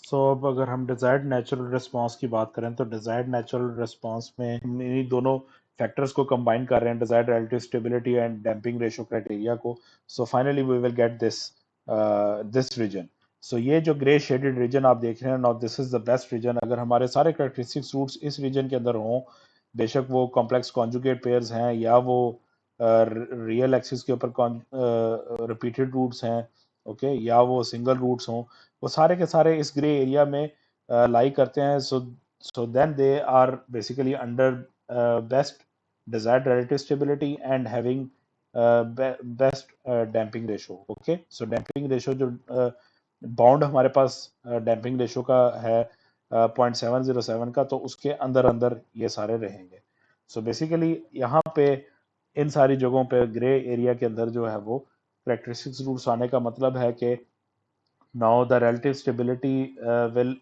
अब अगर हम डिजायर्ड नेचुरल रिस्पांस की बात करें तो डिजायर्ड नेचुरल रिस्पांस में हम इन्हीं दोनों फैक्टर्स को कंबाइन कर रहे हैं, desired relative stability and damping ratio criteria को. So finally we will get this region. So ये जो ग्रे शेडेड रीजन आप देख रहे हैं, now this is the best region. अगर हमारे सारे कैरेक्टरिस्टिक्स रूट्स इस रीजन के अंदर हों, बेशक वो कॉम्प्लेक्स कॉन्जुगेट पेयर्स हैं या वो रियल एक्सिस के ऊपर रिपीटेड रूट्स हैं, ओके, या वो सिंगल रूट्स हों, वो सारे के सारे इस ग्रे एरिया में लाई करते हैं. So then they are basically under best desired relative stability and having best damping ratio. Okay, so damping ratio जो बाउंड हमारे पास damping ratio का है 0.707 का, तो उसके अंदर अंदर ये सारे रहेंगे. सो बेसिकली यहाँ पे इन सारी जगहों पे ग्रे एरिया के अंदर जो है वो करेक्टरिस्टिक्स रूट्स आने का मतलब है कि now the relative stability will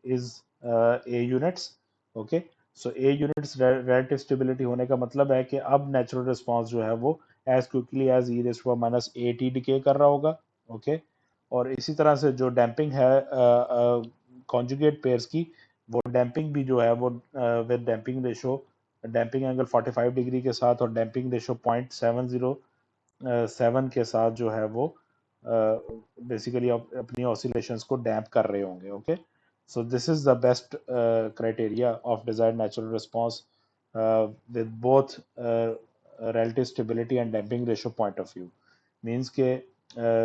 is A units. Okay, so A units relative stability होने का मतलब है कि अब natural response जो है वो as quickly as e raised to power minus at decay कर रहा होगा. Okay, और इसी तरह से जो डैम्पिंग है कॉन्जुगेट पेयर्स की, वो डैम्पिंग भी जो है वो with damping ratio, damping angle 45 degree के साथ और डैम्पिंग रेशो 0.707 के साथ जो है वो बेसिकली अपनी ऑसिलेशंस को डैम्प कर रहे होंगे. Okay, so this is the best criteria of desired natural response with both relative stability and damping ratio point of view. Means के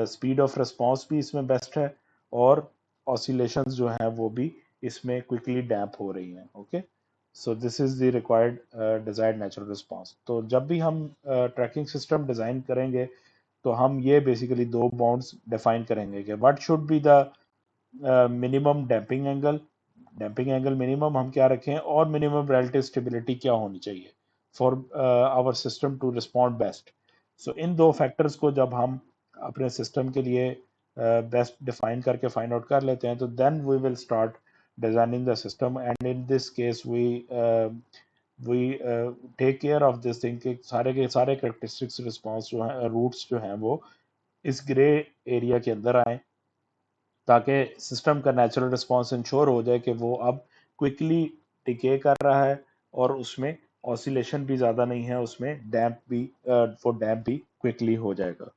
स्पीड ऑफ रिस्पांस भी इसमें बेस्ट है और ऑसिलेशंस जो हैं वो भी इसमें क्विकली डैम्प हो रही हैं. Okay, so this is the required desired natural response. तो जब भी हम ट्रैकिंग सिस्टम डिजाइन करेंगे तो हम ये बेसिकली दो बाउंड्स डिफाइन करेंगे कि what should be the minimum damping angle minimum हम क्या रखें और मिनिमम रिलेटिव स्टेबिलिटी क्या होनी चाहिए for our system to respond best. So इन दो फैक्टर्स को जब हम अपने सिस्टम के लिए बेस्ट डिफाइन करके फाइंड आउट कर लेते हैं, तो then we will start designing the system. And in this case we take care of this thing कि सारे के सारे करेक्टरिस्टिक्स रिस्पॉन्स जो है, रूट्स जो हैं वो इस ग्रे एरिया के अंदर आए, ताकि सिस्टम का नेचुरल रिस्पॉन्स इंश्योर हो जाए कि वो अब क्विकली डिके कर रहा है और उसमें ऑसिलेशन भी ज़्यादा नहीं है, उसमें डैम्प भी वो डैम्प भी क्विकली हो जाएगा.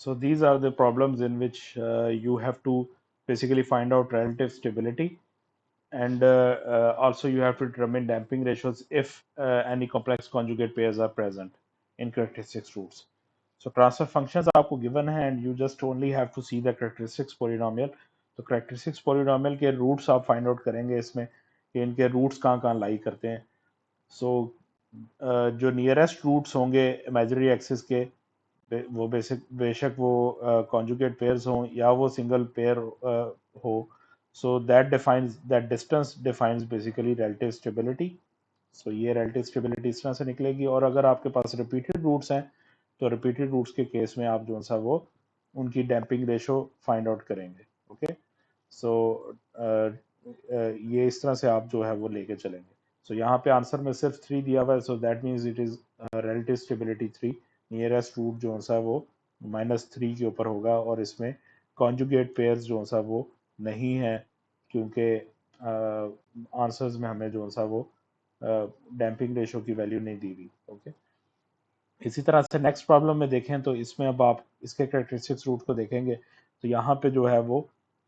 So these are the problems in which you have to basically find out relative stability, and also you have to determine damping ratios if any complex conjugate pairs are present in characteristics roots. So transfer functions आपको given है and you just only have to see the characteristics polynomial. तो characteristics polynomial के roots आप find out करेंगे इसमें कि इनके roots कहाँ कहाँ lie करते हैं. So जो nearest roots होंगे imaginary axis के, वो बेशक वो कॉन्जुगेट पेयर्स हों या वो सिंगल पेयर हो, so that distance defines basically relative stability. So ये रिलेटिव स्टेबिलिटी इस तरह से निकलेगी. और अगर आपके पास रिपीटेड रूट्स हैं तो रिपीटेड रूट्स के केस में आप जो सा वो उनकी डैम्पिंग रेशो फाइंड आउट करेंगे. ओके, सो ये इस तरह से आप जो है वो लेके चलेंगे. सो यहाँ पे आंसर में सिर्फ 3 दिया हुआ है, so that means it is relative stability 3. Nearest root जो सा वो -3 के ऊपर होगा और इसमें कॉन्जुगेट पेयर्स जो सा वो नहीं है, क्योंकि आंसर्स में हमें जो सा वो डैम्पिंग रेशो की वैल्यू नहीं दी हुई. ओके, इसी तरह से नेक्स्ट प्रॉब्लम में देखें तो इसमें अब आप इसके कैरेक्टरिस्टिक्स रूट को देखेंगे तो यहाँ पे जो है वो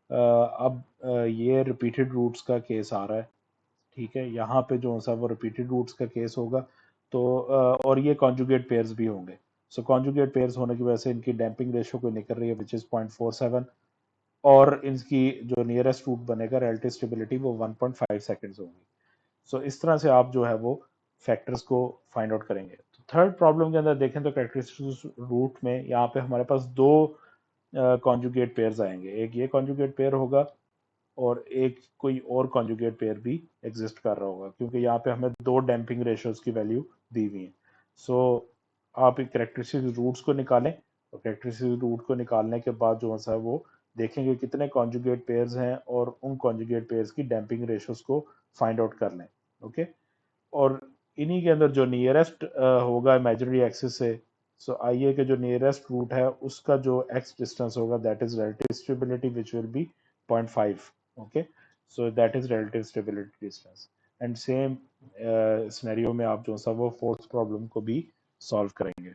अब ये रिपीटेड रूट्स का केस आ रहा है. ठीक है, यहाँ पे जो सा वो रिपीटेड रूट्स का केस होगा, तो और ये कॉन्जुगेट पेयर्स भी होंगे. सो कॉन्जुगेट पेयर्स होने की वजह से इनकी डैम्पिंग रेशो कोई निकल रही है विच इज 0.47, और इनकी जो नियरेस्ट रूट बनेगा रिलेटिव स्टेबिलिटी वो 1.5 सेकेंड्स होगी. सो इस तरह से आप जो है वो फैक्टर्स को फाइंड आउट करेंगे. तो थर्ड प्रॉब्लम के अंदर देखें तो कैरेक्टरिस्टिक रूट में यहाँ पे हमारे पास दो कॉन्जुगेट पेयर्स आएंगे. एक ये कॉन्जुगेट पेयर होगा और एक कोई और कॉन्जुगेट पेयर भी एग्जिस्ट कर रहा होगा, क्योंकि यहाँ पे हमें दो डैम्पिंग रेशियोज की वैल्यू दी हुई है. सो आप एक कैरेक्टरिस्टिक रूट्स को निकालें और कैरेक्टरिस्टिक रूट को निकालने के बाद जो है वो देखेंगे कितने कॉन्जुगेट पेयर्स हैं और उन कॉन्जुगेट पेयर्स की डैम्पिंग रेशियोज को फाइंड आउट कर लें. ओके, और इन्हीं के अंदर जो नियरेस्ट होगा इमेजिनरी एक्सिस से सो आइए के जो नियरेस्ट रूट है उसका जो एक्स डिस्टेंस होगा that is relative stability which will be 0.5. Okay, so that is relative stability distance. And same scenario में आप जो सा वो फोर्थ प्रॉब्लम को भी सॉल्व करेंगे.